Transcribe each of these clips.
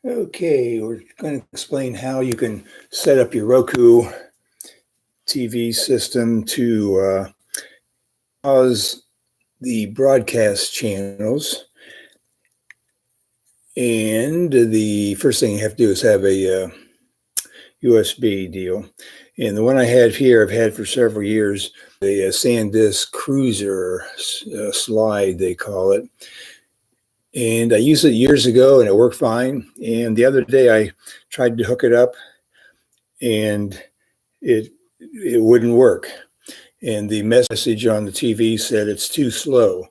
Okay, we're going to explain how you can set up your Roku TV system to pause the broadcast channels. And the first thing you have to do is have a USB deal. And the one I have here, I've had for several years, a SanDisk Cruiser slide, they call it. And I used it years ago and it worked fine. And the other day I tried to hook it up and it wouldn't work. And the message on the TV said it's too slow.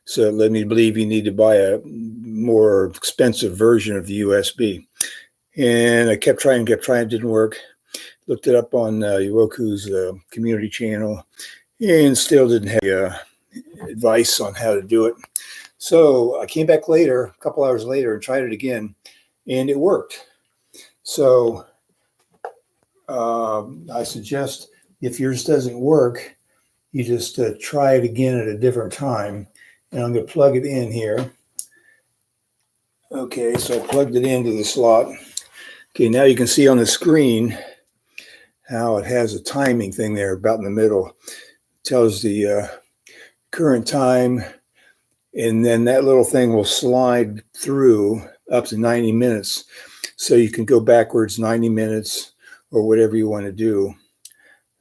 So it led me to believe you need to buy a more expensive version of the USB. And I kept trying, it didn't work. Looked it up on Roku's community channel and still didn't have advice on how to do it. So I came back later, a couple hours later, and tried it again, and it worked. So I suggest if yours doesn't work, you just try it again at a different time. And I'm going to plug it in here. Okay, so I plugged it into the slot. Okay, now you can see on the screen how it has a timing thing there about in the middle. It tells the current time, and then that little thing will slide through up to 90 minutes. So you can go backwards 90 minutes or whatever you want to do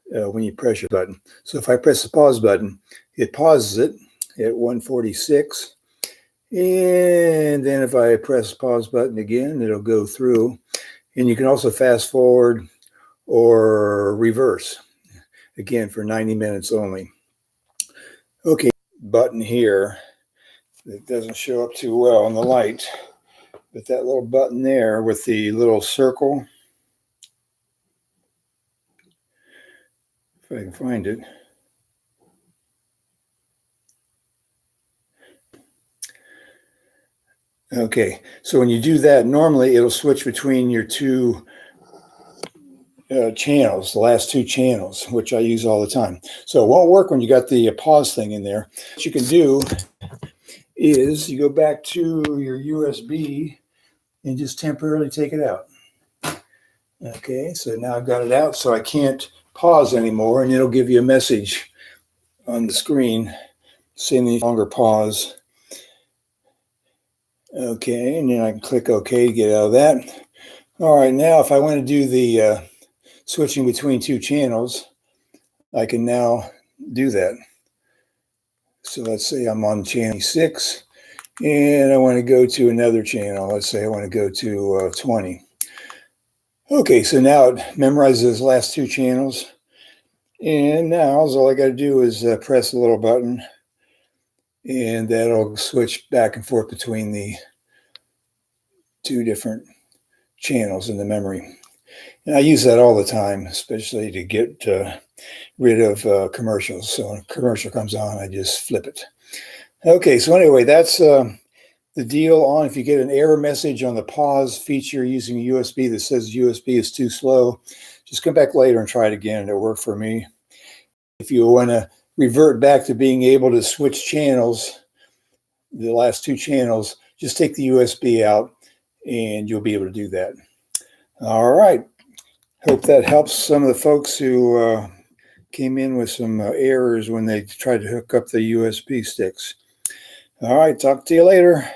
when you press your button. So if I press the pause button, it pauses it at 1:46. And then if I press the pause button again, it'll go through. And you can also fast forward or reverse, again, for 90 minutes only. Okay, button here. It doesn't show up too well on the light, but that little button there with the little circle, if I can find it. Okay, so when you do that, normally it'll switch between your two channels, the last two channels, which I use all the time. So it won't work when you got the pause thing in there. What you can do is you go back to your USB and just temporarily take it out. Okay, so now I've got it out, so I can't pause anymore, and it'll give you a message on the screen saying no longer pause. Okay, and then I can click OK to get out of that. All right, now if I want to do the switching between two channels, I can now do that. So let's say I'm on channel 6 and I want to go to another channel. Let's say I want to go to 20. Okay, so now it memorizes those last two channels. And now all I got to do is press the little button, and that'll switch back and forth between the two different channels in the memory. And I use that all the time, especially to get rid of commercials. So when a commercial comes on, I just flip it. Okay, so anyway, that's the deal on if you get an error message on the pause feature using a USB that says USB is too slow, just come back later and try it again. It'll work for me. If you want to revert back to being able to switch channels, the last two channels, just take the USB out and you'll be able to do that. All right. Hope that helps some of the folks who came in with some errors when they tried to hook up the USB sticks. All right. Talk to you later.